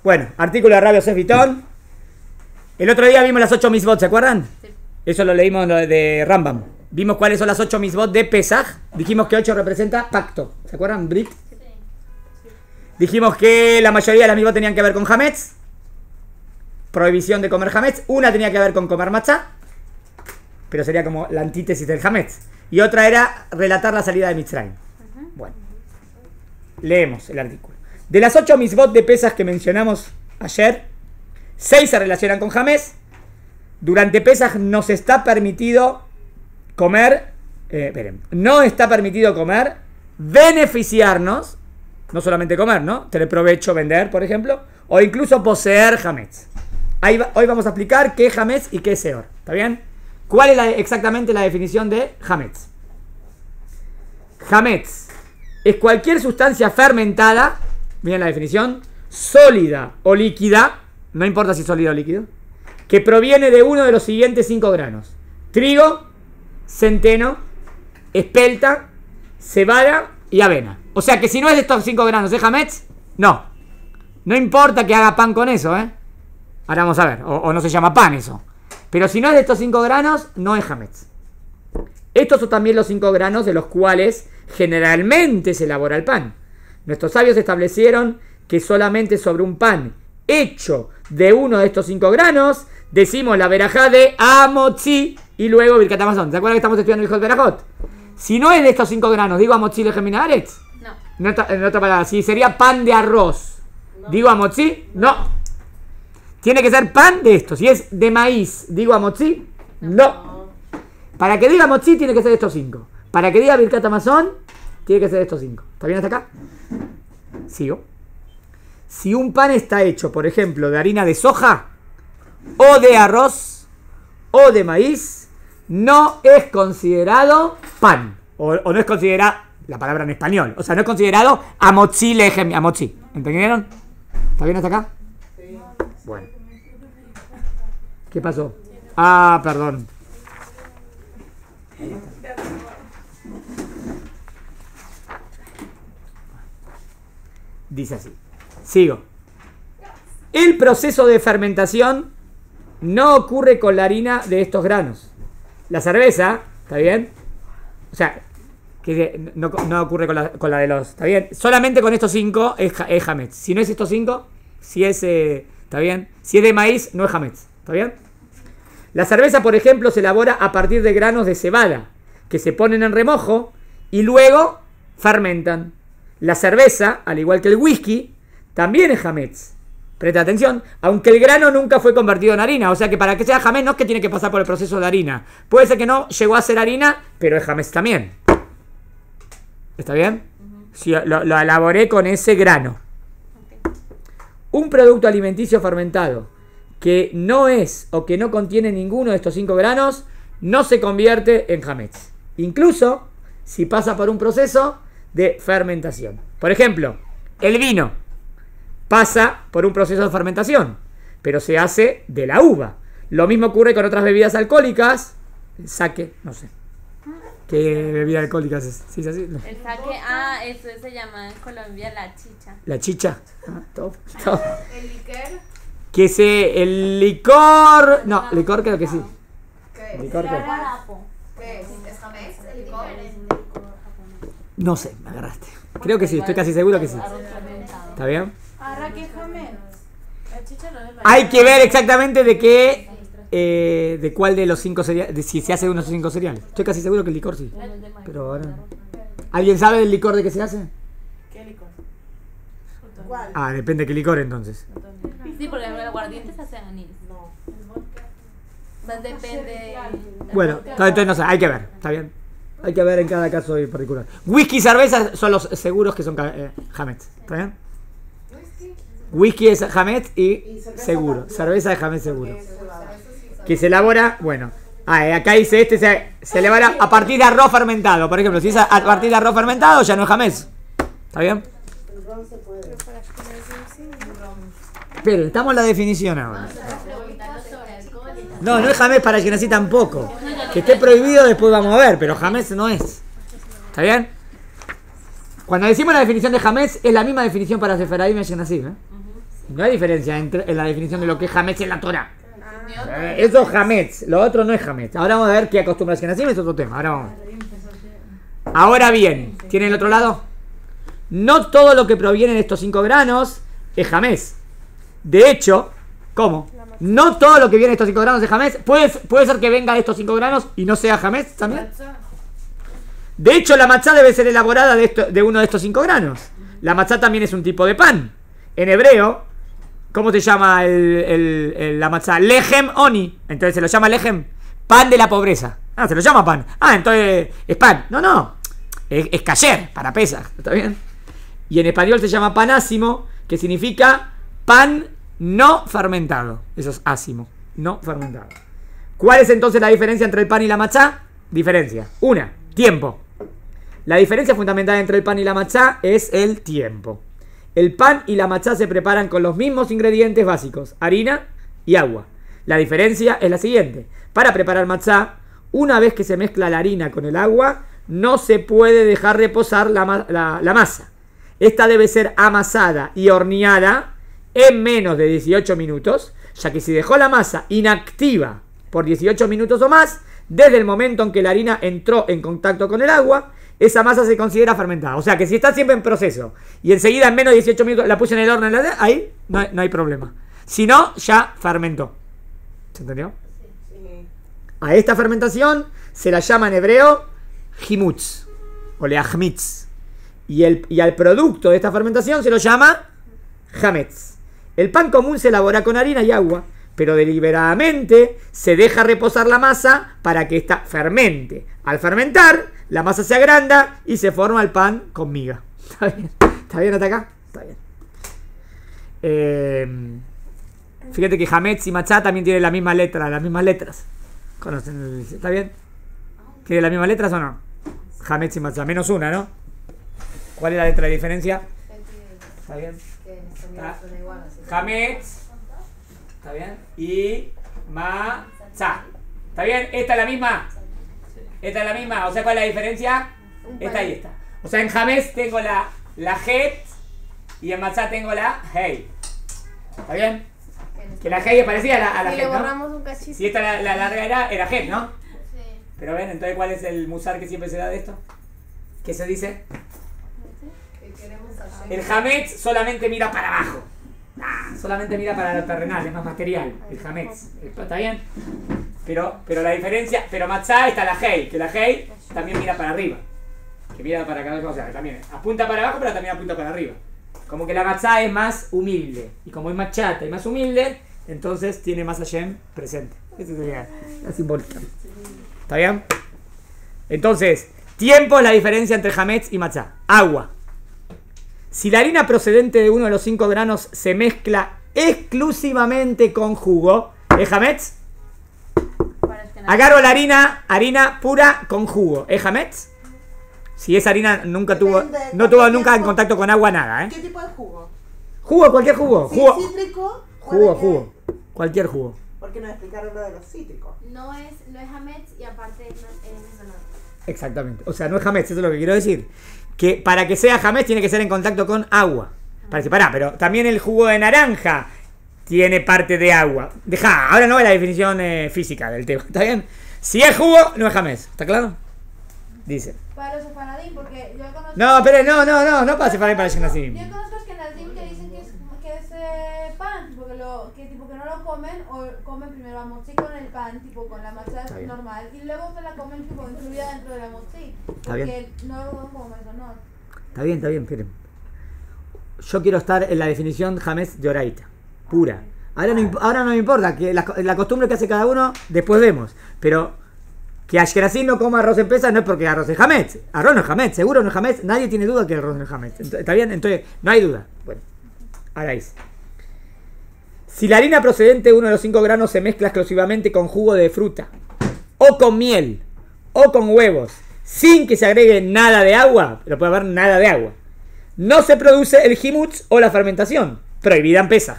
Bueno, artículo de Rabbi Yosef Vitón. El otro día vimos las 8 mitzvot, ¿se acuerdan? Sí. Eso lo leímos de Rambam. Vimos cuáles son las 8 mitzvot de Pesaj. Dijimos que 8 representa pacto. ¿Se acuerdan? Brit. Sí. Dijimos que la mayoría de las mitzvot tenían que ver con Hametz. Prohibición de comer Hametz. Una tenía que ver con comer matzá, pero sería como la antítesis del Hametz. Y otra era relatar la salida de Mitzrayim. Bueno, leemos el artículo. De las 8 mitzvot de Pesaj que mencionamos ayer, 6 se relacionan con Hametz. Durante Pesaj nos está permitido comer, no está permitido comer, beneficiarnos, no solamente comer, ¿no? Tener provecho, vender, por ejemplo, o incluso poseer Hametz. Hoy vamos a explicar qué es Hametz y qué es Seor. ¿Está bien? ¿Cuál es exactamente la definición de Hametz? Hametz es cualquier sustancia fermentada, miren la definición, sólida o líquida, no importa si es sólido o líquido, que proviene de uno de los siguientes 5 granos: trigo, centeno, espelta, cebada y avena. O sea que si no es de estos 5 granos, ¿es Hametz? No. No importa que haga pan con eso, ¿eh? Ahora vamos a ver, o no se llama pan eso. Pero si no es de estos 5 granos, no es Hametz. Estos son también los 5 granos de los cuales generalmente se elabora el pan. Nuestros sabios establecieron que solamente sobre un pan hecho de uno de estos 5 granos decimos la verajá de Amotzi y luego Birkat Hamazon. ¿Se acuerdan que estamos estudiando el Hilchot Berajot? Si no es de estos 5 granos, digo Amotzi Lehem min haaretz. No. En otra palabra, si sería pan de arroz, no. Digo Amotzi, no. Tiene que ser pan de esto. Si es de maíz, digo Amotzi, no. Para que diga Amotzi tiene que ser de estos 5. Para que diga Birkat Hamazon, tiene que ser de estos 5. ¿Está bien hasta acá? Sigo. Si un pan está hecho, por ejemplo, de harina de soja, o de arroz, o de maíz, no es considerado pan. O no es considerado, la palabra en español, o sea, no es considerado Amotzi Lehem, Amotzi. ¿Entendieron? ¿Está bien hasta acá? Sí. Bueno. ¿Qué pasó? Ah, perdón. Dice así. Sigo. El proceso de fermentación no ocurre con la harina de estos granos. La cerveza, ¿está bien? O sea, que no ocurre con la de los... ¿Está bien? Solamente con estos 5 es Hametz. Si no es estos 5, si es... ¿está bien? Si es de maíz, no es Hametz. ¿Está bien? La cerveza, por ejemplo, se elabora a partir de granos de cebada que se ponen en remojo y luego fermentan. La cerveza, al igual que el whisky, también es Hametz. Presta atención, aunque el grano nunca fue convertido en harina. O sea que para que sea Hametz no es que tiene que pasar por el proceso de harina. Puede ser que no llegó a ser harina, pero es Hametz también. ¿Está bien? Sí, lo elaboré con ese grano. Un producto alimenticio fermentado que no es o que no contiene ninguno de estos 5 granos no se convierte en Hametz. Incluso si pasa por un proceso de fermentación. Por ejemplo, el vino pasa por un proceso de fermentación, pero se hace de la uva. Lo mismo ocurre con otras bebidas alcohólicas. El sake, no sé. ¿Qué bebida alcohólica es? ¿Sí es así? No. El sake, eso se llama en Colombia la chicha. La chicha. Top. ¿El licor? Que el licor... No, licor creo que sí. ¿Qué? ¿Licor qué? ¿Qué es? ¿Es Hametz? ¿El licor? No sé, me agarraste. Creo que sí, estoy casi seguro que sí. ¿Está bien? Ahora que es Hametz. La chicha no es. Hay que ver exactamente de qué... de cuál de los 5 cereales, si se hace de unos 5 cereales. Estoy casi seguro que el licor sí. Pero ahora... ¿Alguien sabe del licor de qué se hace? ¿Qué licor? ¿Cuál? Ah, depende de qué licor entonces. Sí, porque el aguardiente se hace anís. No. El vodka. Más depende. Bueno, entonces no sé, hay que ver, está bien. Hay que ver en cada caso en particular. Whisky y cerveza son los seguros que son Hametz, ¿está bien? Whisky es Hametz y seguro. Cerveza es Hametz seguro. Que se elabora, bueno, acá dice se elabora a partir de arroz fermentado. Por ejemplo, si es a partir de arroz fermentado ya no es Hametz. ¿Está bien? Pero estamos en la definición ahora. No es Hametz para Ashkenazí tampoco. Que esté prohibido después vamos a ver, pero Hametz no es. ¿Está bien? Cuando decimos la definición de Hametz es la misma definición para Sefaradim y Ashkenazí, ¿eh? No hay diferencia en la definición de lo que es Hametz en la Torah. Eso es Hametz, lo otro no es Hametz. Ahora vamos a ver qué acostumbra Ashkenazim, es otro tema. Ahora bien, ¿tienen el otro lado? No todo lo que proviene de estos 5 granos es Hametz. De hecho, ¿cómo? No todo lo que viene de estos 5 granos es Hametz. ¿Puede ser que venga de estos 5 granos y no sea Hametz también? De hecho, la matzá debe ser elaborada de uno de estos 5 granos. La matzá también es un tipo de pan. En hebreo, ¿cómo se llama la matzá? Lehem oni. Entonces se lo llama lehem, pan de la pobreza. Ah, se lo llama pan. Ah, entonces es pan. No. Es kasher, para Pesaj. ¿Está bien? Y en español se llama panásimo, que significa pan no fermentado. Eso es ásimo, no fermentado. ¿Cuál es entonces la diferencia entre el pan y la matzá? Diferencia. Una, tiempo. La diferencia fundamental entre el pan y la matzá es el tiempo. El pan y la matzá se preparan con los mismos ingredientes básicos, harina y agua. La diferencia es la siguiente. Para preparar matzá, una vez que se mezcla la harina con el agua, no se puede dejar reposar la masa. Esta debe ser amasada y horneada en menos de 18 minutos, ya que si dejó la masa inactiva por 18 minutos o más, desde el momento en que la harina entró en contacto con el agua, esa masa se considera fermentada. O sea que si está siempre en proceso y enseguida en menos de 18 minutos la puse en el horno, ahí no hay problema. Si no, ya fermentó. ¿Se entendió? Sí. A esta fermentación se la llama en hebreo himutz o leachmitz. Y al producto de esta fermentación se lo llama hametz. El pan común se elabora con harina y agua, pero deliberadamente se deja reposar la masa para que ésta fermente. Al fermentar, la masa se agranda y se forma el pan con miga. ¿Está bien? ¿Está bien hasta acá? Está bien. Fíjate que hametz y matzá también tienen la misma letra, las mismas letras. ¿Conocen? ¿Está bien? ¿Tienen las mismas letras o no? Hametz y matzá, menos una, ¿no? ¿Cuál es la letra de diferencia? ¿Está bien? Hametz. ¿Está bien? Y matzá. ¿Está bien? ¿Esta es la misma? Esta es la misma. O sea, ¿cuál es la diferencia? Esta y esta. O sea, en hametz tengo la het y en matzá tengo la hei. ¿Está bien? Que la hei es parecida a la het, ¿no? Si esta la larga era het, ¿no? Sí. Pero ven, entonces, ¿cuál es el musar que siempre se da de esto? ¿Qué se dice? El hametz solamente mira para abajo. Solamente mira para lo terrenal, es más material. El hametz. ¿Está bien? Pero la diferencia, pero matzá está la hei, que la hei también mira para arriba. Que mira para acá, o sea, también apunta para abajo, pero también apunta para arriba. Como que la matzá es más humilde. Y como es más chata y más humilde, entonces tiene más Hashem presente. Esa sería la simbólica. ¿Está bien? Entonces, tiempo es la diferencia entre hametz y matzá. Agua. Si la harina procedente de uno de los 5 granos se mezcla exclusivamente con jugo, ¿es hametz? Agarro la harina pura con jugo, ¿es hametz? Si esa harina no tuvo nunca en contacto con agua, nada, ¿eh? ¿Qué tipo de jugo? Jugo, cualquier jugo. ¿Sí, cítrico? Jugo. Cualquier jugo. ¿Por qué no explicaron lo de los cítricos? No es hametz y aparte es menor. Exactamente. O sea, no es hametz, eso es lo que quiero decir. Que para que sea hametz tiene que ser en contacto con agua. Pero también el jugo de naranja tiene parte de agua. Ahora no es la definición física del tema. ¿Está bien? Si es jugo, no es hametz. ¿Está claro? Dice. Para los sefaradín, porque yo conozco... No, pero no para sefaradín, para Ashkenazim. Yo conozco Ashkenazim que dicen que es pan, porque tipo que no lo comen, o comen primero la mochi con el pan, tipo con la masa normal, y luego se la comen tipo incluida dentro de la mochi. Está bien. Porque no lo comen, no. Está bien, miren. Yo quiero estar en la definición hametz de oraita, pura. Ahora no me importa, que la costumbre que hace cada uno, después vemos. Pero que Ashkenazim no coma arroz en Pesaj no es porque arroz es hametz. Arroz no es hametz, seguro no es hametz. Nadie tiene duda que el arroz no es hametz. ¿Está bien? Entonces, no hay duda. Bueno, ahora dice. Si la harina procedente de uno de los 5 granos se mezcla exclusivamente con jugo de fruta, o con miel, o con huevos, sin que se agregue nada de agua, pero puede haber nada de agua, no se produce el himutz o la fermentación, prohibida en Pesaj.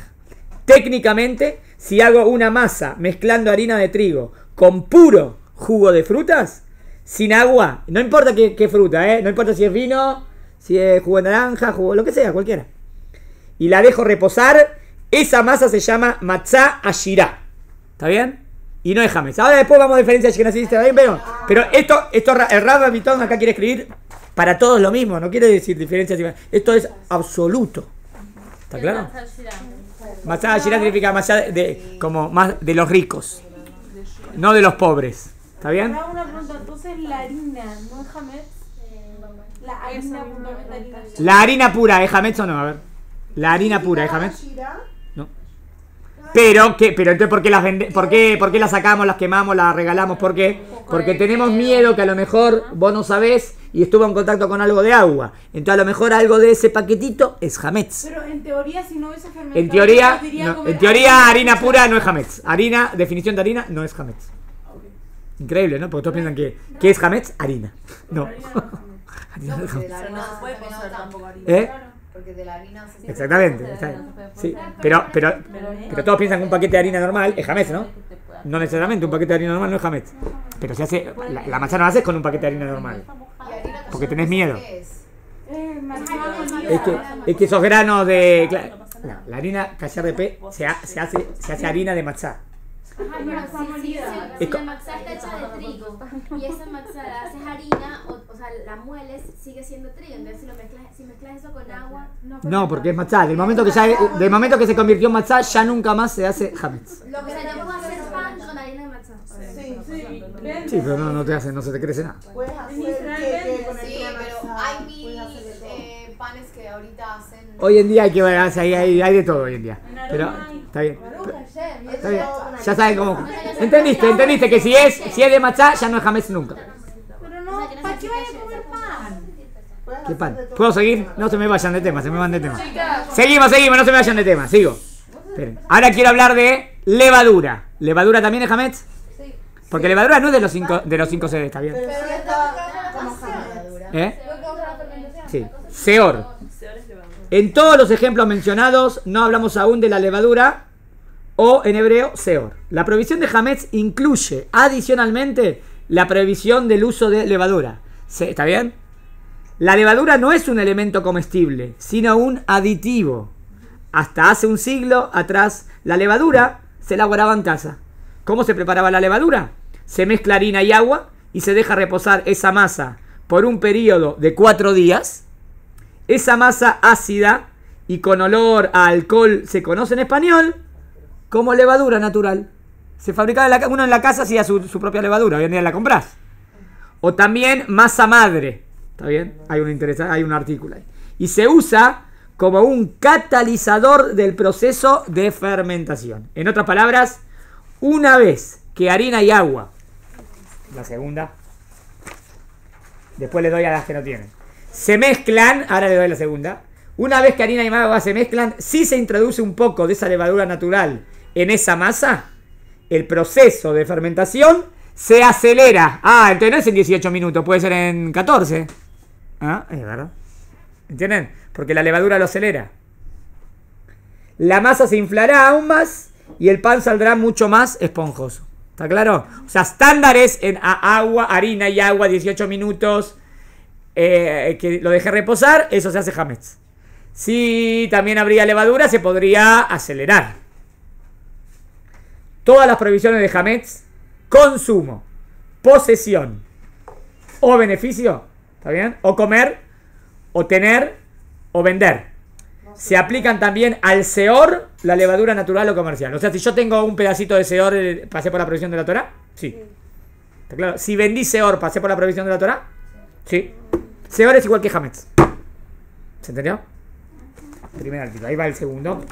Técnicamente, si hago una masa mezclando harina de trigo con puro jugo de frutas, sin agua, no importa qué fruta, no importa si es vino, si es jugo de naranja, jugo, lo que sea, cualquiera, y la dejo reposar esa masa se llama matzá ashirá. ¿Está bien? Y no es hametz. Ahora después vamos a diferenciar Ashkenazí, ¿está bien? Pero esto el Rab Bitton acá quiere escribir para todos lo mismo, no quiere decir diferencias. Esto es absoluto. ¿Está claro? Matzá ashirá significa matzá como más de los ricos, no de los pobres. ¿Está bien? Ahora una pregunta, entonces la harina, ¿no es hametz? La harina puntualmente harina. La harina pura, ¿es hametz o no? A ver. La harina pura, ¿es hametz? No. Pero entonces ¿por qué las por qué las sacamos, las quemamos, las regalamos? ¿Por qué? Porque tenemos miedo que a lo mejor vos no sabés y estuvo en contacto con algo de agua. Entonces a lo mejor algo de ese paquetito es hametz. Pero en teoría si no hubiese fermentado... En teoría harina pura no es hametz. Harina, definición de harina, no es hametz. Increíble, ¿no? Porque todos piensan que ¿qué es hametz? Harina. No. Harina no es hametz. Pero no se puede conocer tampoco harina. ¿Eh? Porque de la harina se... Exactamente. Sí. Pero todos piensan que un paquete de harina normal es hametz, ¿no? No necesariamente, un paquete de harina normal no es hametz. Pero se hace, la manzana no haces con un paquete de harina normal. Porque tenés miedo. Es que esos granos de... La harina kasher de pe se hace harina de matzá. Si la matzá está hecha de trigo y esa matzá la haces harina, o sea, la mueles, sigue siendo trigo. Entonces si mezclas eso con agua... No, porque es matzá. Del momento que se convirtió en matzá, ya nunca más se hace hametz. O sea, ya puedo hacer pan con harina de matzá. Sí, pero no se te crece nada. Puedes hacer queque con el Sí, pero matzá, hay puedes hacer de todo. panes que ahorita hacen... Hoy en día hay que ver, hay de todo hoy en día. Pero está bien. Está bien. Ya saben cómo. Entendiste que si es de matzá ya no es hametz nunca. Pero no, ¿para qué vaya a comer pan? ¿Qué pan? ¿Puedo seguir? No se me vayan de tema, se me van de tema. Seguimos, no se me vayan de tema, sigo. Esperen. Ahora quiero hablar de levadura. ¿Levadura también es hametz? Porque levadura no es de los cinco sedes, está bien. Pero está como ¿Eh? Sí. Seor. En todos los ejemplos mencionados no hablamos aún de la levadura o en hebreo seor. La prohibición de hametz incluye adicionalmente la prohibición del uso de levadura. ¿Está bien? La levadura no es un elemento comestible, sino un aditivo. Hasta hace un siglo atrás, la levadura se elaboraba en casa. ¿Cómo se preparaba la levadura? Se mezcla harina y agua y se deja reposar esa masa por un periodo de 4 días. Esa masa ácida y con olor a alcohol se conoce en español como levadura natural. Se fabricaba uno en la casa, hacía su propia levadura, hoy en día la compras. O también masa madre. ¿Está bien? Hay un artículo ahí. Y se usa como un catalizador del proceso de fermentación. En otras palabras, una vez que harina y agua, la segunda, después le doy a las que no tienen, se mezclan, ahora le doy la segunda, una vez que harina y agua se mezclan, si se introduce un poco de esa levadura natural en esa masa, el proceso de fermentación se acelera. Entonces no es en 18 minutos, puede ser en 14. Es verdad. ¿Entienden? Porque la levadura lo acelera. La masa se inflará aún más y el pan saldrá mucho más esponjoso. ¿Está claro? O sea, estándares en agua, harina y agua, 18 minutos, que lo deje reposar, eso se hace hametz. Si también habría levadura, se podría acelerar. Todas las prohibiciones de hametz, consumo, posesión o beneficio, ¿está bien? O comer, o tener, o vender. Se aplican también al seor, la levadura natural o comercial. O sea, si yo tengo un pedacito de seor, ¿pasé por la prohibición de la Torá? Sí. ¿Está claro? Si vendí seor, ¿pasé por la prohibición de la Torá? Sí. Seor es igual que hametz. ¿Se entendió? Primer artículo. Ahí va el segundo.